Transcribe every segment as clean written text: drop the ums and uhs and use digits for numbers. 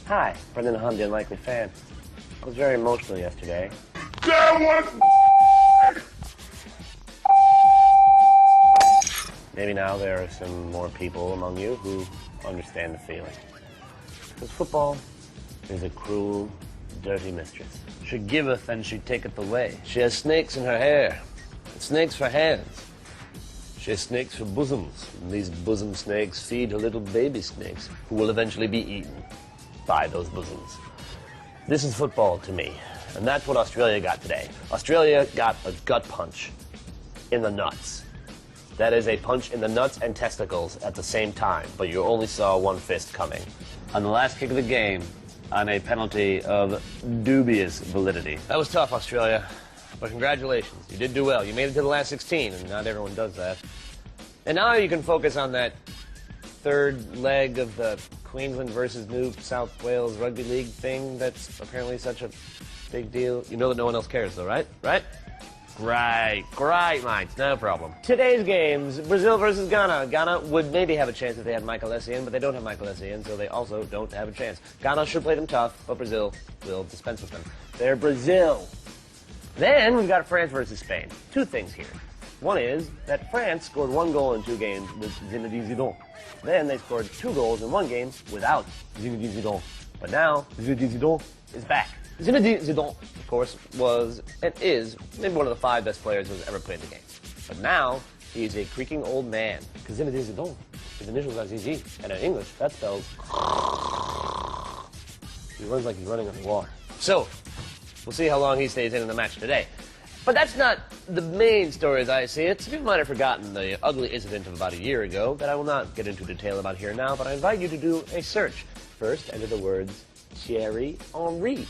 Hi, Brendan Hunt, the unlikely fan. I was very emotional yesterday. Maybe now there are some more people among you who understand the feeling. Because football is a cruel, dirty mistress. She giveth and she taketh away. She has snakes in her hair, and snakes for hands. She has snakes for bosoms, and these bosom snakes feed her little baby snakes, who will eventually be eaten by those bosoms. This is football to me, and that's what Australia got today. Australia got a gut punch in the nuts. That is a punch in the nuts and testicles at the same time, but you only saw one fist coming. On the last kick of the game, on a penalty of dubious validity. That was tough, Australia, but congratulations. You did do well. You made it to the last 16, and not everyone does that. And now you can focus on that third leg of the Queensland versus New South Wales Rugby League thing that's apparently such a big deal. You know that no one else cares, though, right? Right? Great minds, no problem. Today's games, Brazil versus Ghana. Ghana would maybe have a chance if they had Michael Essien, but they don't have Michael Essien, so they also don't have a chance. Ghana should play them tough, but Brazil will dispense with them. They're Brazil. Then we've got France versus Spain. Two things here. One is that France scored 1 goal in 2 games with Zinedine Zidane. Then they scored 2 goals in 1 game without Zinedine Zidane. But now, Zinedine Zidane is back. Zinedine Zidane, of course, was and is maybe one of the 5 best players who's ever played the game. But now, he's a creaking old man. Because Zinedine Zidane, his initials are ZZ, and in English, that spells... He runs like he's running underwater. So, we'll see how long he stays in the match today. But that's not the main story as I see it. Some people might have forgotten the ugly incident of about a year ago that I will not get into detail about here now, but I invite you to do a search. First, enter the words Thierry Henry.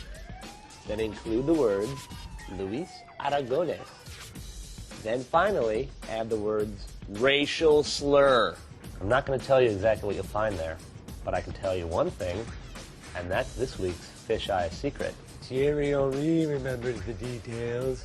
Then include the words Luis Aragonés. Then finally, add the words racial slur. I'm not going to tell you exactly what you'll find there, but I can tell you one thing, and that's this week's fisheye secret. Thierry Henry remembers the details.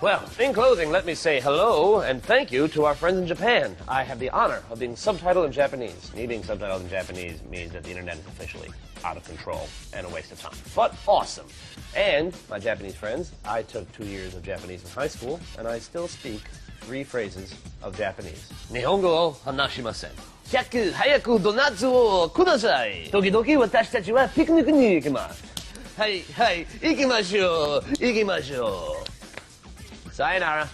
Well, in closing, let me say hello and thank you to our friends in Japan. I have the honor of being subtitled in Japanese. Me being subtitled in Japanese means that the internet is officially out of control and a waste of time. But awesome. And, my Japanese friends, I took 2 years of Japanese in high school, and I still speak 3 phrases of Japanese. Nihongo o hanashimasen. 100早くドナツをください。時々私たちはピクニックに行きます。はい、はい、行きましょう、行きましょう。Sayonara.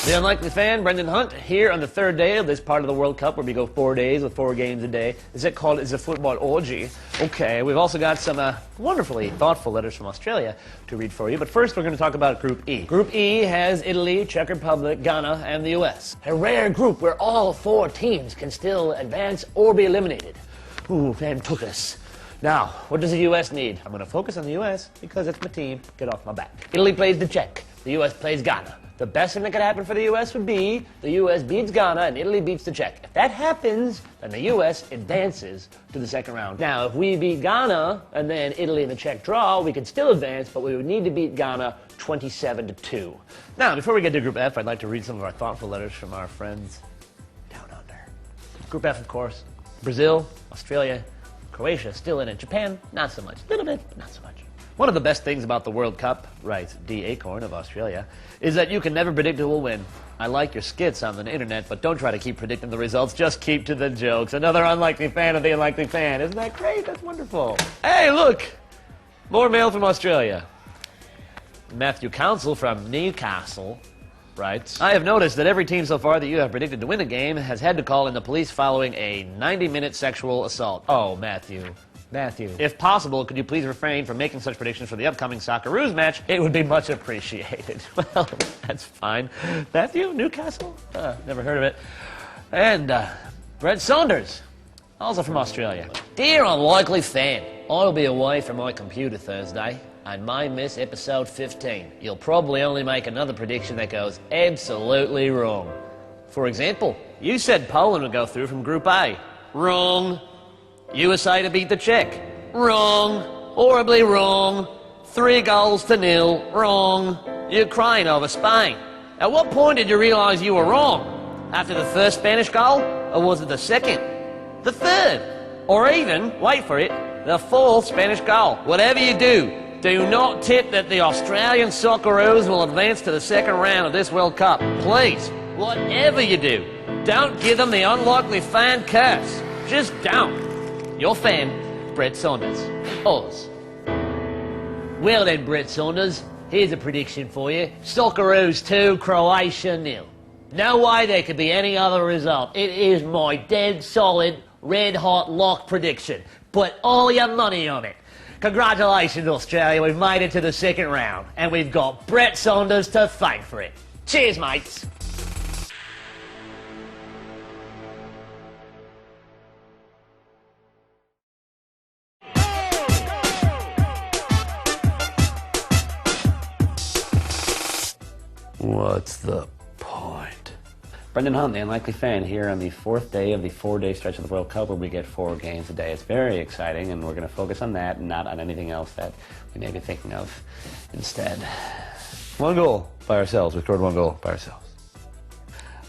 The Unlikely Fan, Brendan Hunt, here on the 3rd day of this part of the World Cup where we go 4 days with 4 games a day. Is it called, is a football orgy? Okay, we've also got some wonderfully thoughtful letters from Australia to read for you. But first we're going to talk about Group E. Group E has Italy, Czech Republic, Ghana, and the U.S. A rare group where all 4 teams can still advance or be eliminated. Ooh, fan took us. Now, what does the U.S. need? I'm going to focus on the U.S. because it's my team. Get off my back. Italy plays the Czech. The U.S. plays Ghana. The best thing that could happen for the U.S. would be the U.S. beats Ghana and Italy beats the Czech. If that happens, then the U.S. advances to the 2nd round. Now, if we beat Ghana and then Italy and the Czech draw, we could still advance, but we would need to beat Ghana 27-2. Now, before we get to Group F, I'd like to read some of our thoughtful letters from our friends down under. Group F, of course, Brazil, Australia, Croatia still in it. Japan, not so much. A little bit, but not so much. One of the best things about the World Cup, writes D. Acorn of Australia, is that you can never predict who will win. I like your skits on the internet, but don't try to keep predicting the results. Just keep to the jokes. Another unlikely fan of the unlikely fan. Isn't that great? That's wonderful. Hey, look! More mail from Australia. Matthew Council from Newcastle writes, I have noticed that every team so far that you have predicted to win a game has had to call in the police following a 90-minute sexual assault. Oh, Matthew. If possible, could you please refrain from making such predictions for the upcoming Socceroos match? It would be much appreciated. Well, that's fine. Matthew, Newcastle? Never heard of it. And Brett Saunders, also from Australia. Dear Unlikely Fan, I'll be away from my computer Thursday and may miss episode 15. You'll probably only make another prediction that goes absolutely wrong. For example, you said Poland would go through from Group A. Wrong. USA to beat the Czech. Wrong. Horribly wrong. 3-0. Wrong. Ukraine over Spain. At what point did you realize you were wrong? After the first Spanish goal? Or was it the second? The third? Or even, wait for it, the fourth Spanish goal? Whatever you do not tip that the Australian Socceroos will advance to the second round of this World Cup. Please, whatever you do, don't give them the unlikely fan curse. Just don't. Your fan, Brett Saunders. Oz. Well then, Brett Saunders, here's a prediction for you. Socceroos 2, Croatia 0. No way there could be any other result. It is my dead solid, red-hot lock prediction. Put all your money on it. Congratulations, Australia. We've made it to the second round, and we've got Brett Saunders to thank for it. Cheers, mates. What's the point? Brendan Hunt, the unlikely fan, here on the fourth day of the 4-day stretch of the World Cup where we get 4 games a day. It's very exciting, and we're going to focus on that and not on anything else that we may be thinking of instead. 1 goal by ourselves. We scored 1 goal by ourselves.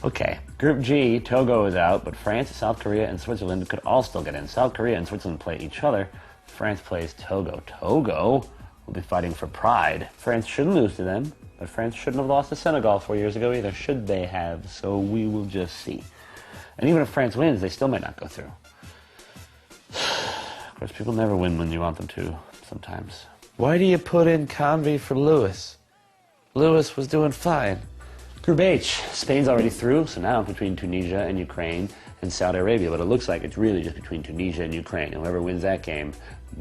Okay, Group G, Togo is out, but France, South Korea, and Switzerland could all still get in. South Korea and Switzerland play each other. France plays Togo. Togo will be fighting for pride. France shouldn't lose to them. But France shouldn't have lost to Senegal 4 years ago either, should they have? So we will just see. And even if France wins, they still might not go through. Of course, people never win when you want them to, sometimes. Why do you put in Convey for Lewis? Lewis was doing fine. Group H, Spain's already through, so now it's between Tunisia and Ukraine and Saudi Arabia. But it looks like it's really just between Tunisia and Ukraine. And whoever wins that game,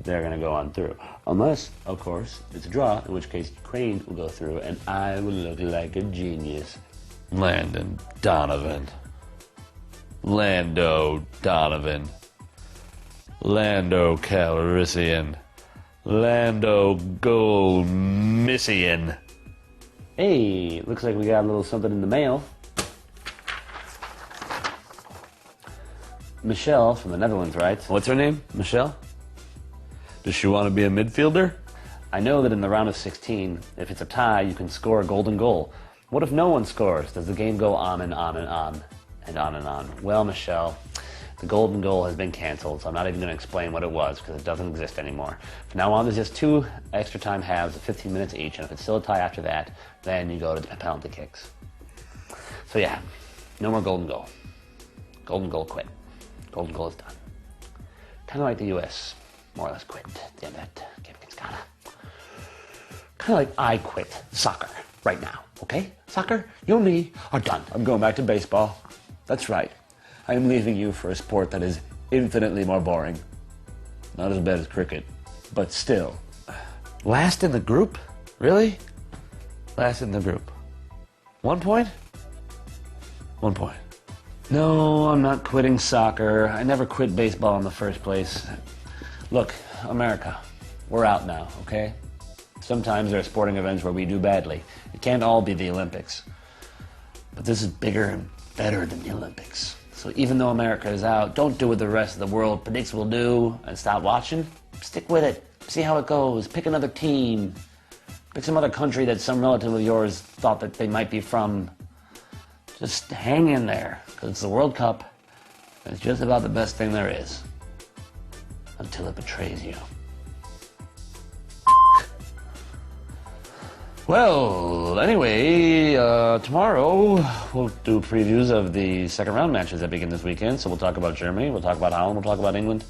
they're going to go on through. Unless, of course, it's a draw, in which case Ukraine will go through, and I will look like a genius. Landon Donovan. Lando Donovan. Lando Calrissian. Lando Golmissian. Hey, looks like we got a little something in the mail. Michelle from the Netherlands writes, what's her name? Michelle? Does she want to be a midfielder? I know that in the round of 16, if it's a tie, you can score a golden goal. What if no one scores? Does the game go on and on and on and on and on? Well, Michelle, the golden goal has been canceled, so I'm not even going to explain what it was because it doesn't exist anymore. From now on, there's just 2 extra time halves of 15 minutes each, and if it's still a tie after that, then you go to penalty kicks. So yeah, no more golden goal. Golden goal quit. Golden goal is done. Kind of like the U.S. more or less quit at the end of that game against Ghana. Kind of like I quit soccer right now, okay? Soccer, you and me are done. I'm going back to baseball. That's right. I am leaving you for a sport that is infinitely more boring. Not as bad as cricket, but still. Last in the group? Really? Last in the group. 1 point? 1 point. No, I'm not quitting soccer. I never quit baseball in the first place. Look, America, we're out now, okay? Sometimes there are sporting events where we do badly. It can't all be the Olympics. But this is bigger and better than the Olympics. So even though America is out, don't do what the rest of the world predicts we'll do and stop watching. Stick with it. See how it goes. Pick another team. Pick some other country that some relative of yours thought that they might be from. Just hang in there, because it's the World Cup, and it's just about the best thing there is. Until it betrays you. Well, anyway, tomorrow we'll do previews of the second round matches that begin this weekend. So we'll talk about Germany, we'll talk about Holland, we'll talk about England.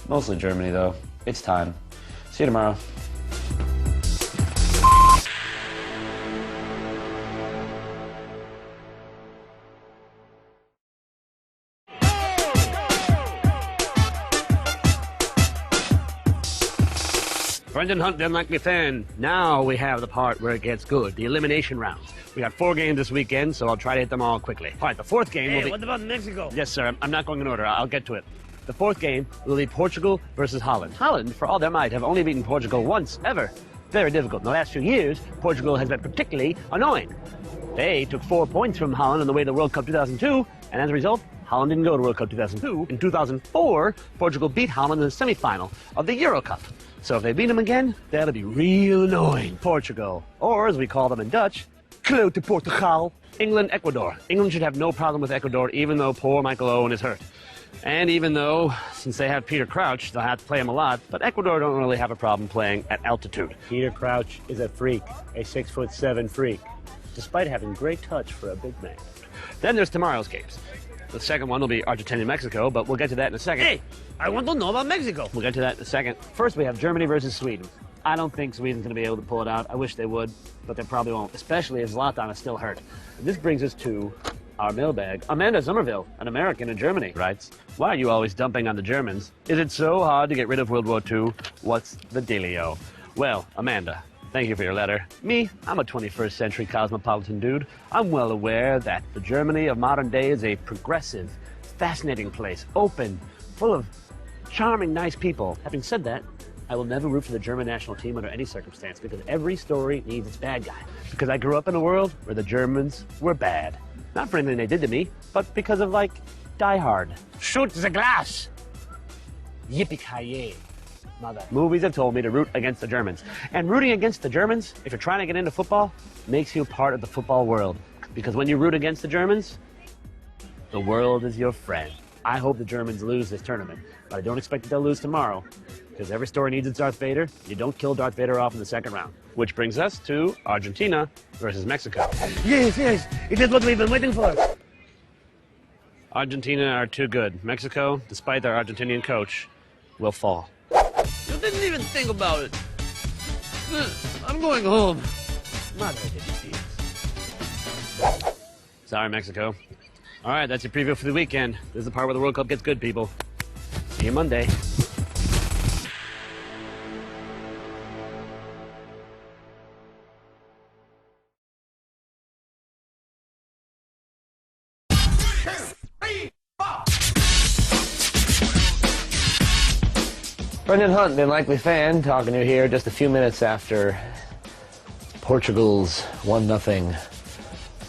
Mostly Germany, though. It's time. See you tomorrow. Brendan Hunt, the unlikely fan. Now we have the part where it gets good, the elimination rounds. We got 4 games this weekend, so I'll try to hit them all quickly. All right, the 4th game will be... what about Mexico? Yes, sir. I'm not going in order. I'll get to it. The 4th game will be Portugal versus Holland. Holland, for all their might, have only beaten Portugal once, ever. very difficult. In the last few years, Portugal has been particularly annoying. They took 4 points from Holland on the way to the World Cup 2002, and as a result, Holland didn't go to World Cup 2002. In 2004, Portugal beat Holland in the semi-final of the Euro Cup. So if they beat them again, that'll be real annoying. Portugal, or as we call them in Dutch, Klote Portugal. England, Ecuador. England should have no problem with Ecuador, even though poor Michael Owen is hurt. And even though, since they have Peter Crouch, they'll have to play him a lot, but Ecuador don't really have a problem playing at altitude. Peter Crouch is a freak, a 6'7" freak, despite having great touch for a big man. Then there's tomorrow's games. The second one will be Argentina-Mexico, but we'll get to that in a second. Hey, I want to know about Mexico. We'll get to that in a second. First, we have Germany versus Sweden. I don't think Sweden's going to be able to pull it out. I wish they would, but they probably won't, especially as Zlatan is still hurt. And this brings us to our mailbag. Amanda Somerville, an American in Germany, writes, "Why are you always dumping on the Germans? Is it so hard to get rid of World War II? What's the dealio?" Well, Amanda, thank you for your letter. Me, I'm a 21st century cosmopolitan dude. I'm well aware that the Germany of modern day is a progressive, fascinating place, open, full of charming, nice people. Having said that, I will never root for the German national team under any circumstance because every story needs its bad guy. Because I grew up in a world where the Germans were bad. Not for anything they did to me, but because of, like, Die Hard. Shoot the glass! Yippee-ki-yay. Mother. Movies have told me to root against the Germans. And rooting against the Germans, if you're trying to get into football, makes you part of the football world. Because when you root against the Germans, the world is your friend. I hope the Germans lose this tournament, but I don't expect that they'll lose tomorrow. Because every story needs its Darth Vader. You don't kill Darth Vader off in the second round. Which brings us to Argentina versus Mexico. Yes, it is what we've been waiting for. Argentina are too good. Mexico, despite their Argentinian coach, will fall. You didn't even think about it. I'm going home. Sorry, Mexico. All right, that's your preview for the weekend. This is the part where the World Cup gets good, people. See you Monday. Brendan Hunt, the Unlikely Fan, talking to you here just a few minutes after Portugal's 1-0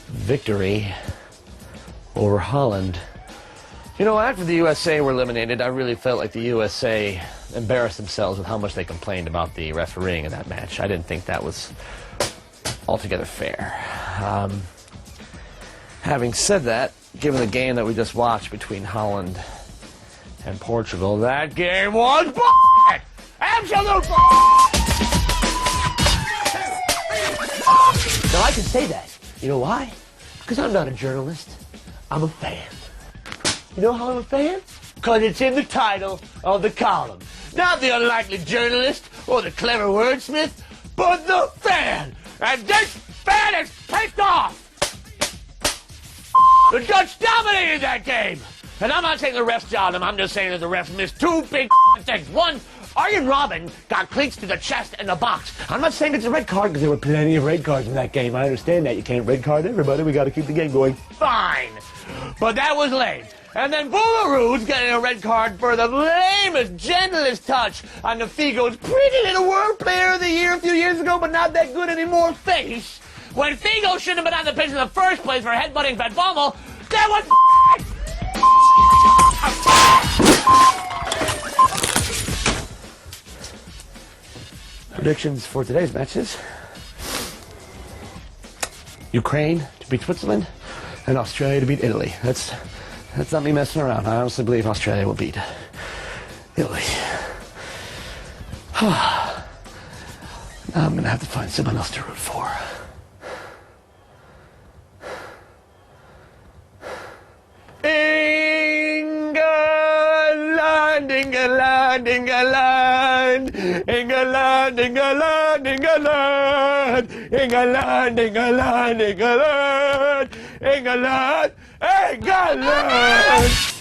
victory over Holland. You know, after the USA were eliminated, I really felt like the USA embarrassed themselves with how much they complained about the refereeing in that match. I didn't think that was altogether fair. Having said that, given the game that we just watched between Holland and Portugal, that game was bullshit! Absolute bullshit! Now I can say that. You know why? Because I'm not a journalist. I'm a fan. You know how I'm a fan? Because it's in the title of the column. Not the unlikely journalist or the clever wordsmith, but the fan! And this fan is pissed off! The Dutch dominated that game! And I'm not saying the refs jawed them, I'm just saying that the refs missed two big things. One, Arjen Robben got cleats to the chest and the box. I'm not saying it's a red card because there were plenty of red cards in that game. I understand that. You can't red card everybody. We got to keep the game going. Fine. But that was lame. And then Boolaroo's getting a red card for the lamest, gentlest touch on the Figo's pretty little World Player of the Year a few years ago, but not that good anymore face. When Figo shouldn't have been on the pitch in the first place for headbutting Van Bommel, that was predictions for today's matches. Ukraine to beat Switzerland and Australia to beat Italy. That's not me messing around. I honestly believe Australia will beat Italy. Now I'm going to have to find someone else to root for. England, England, England, England, England, England, England, England, England, England, England.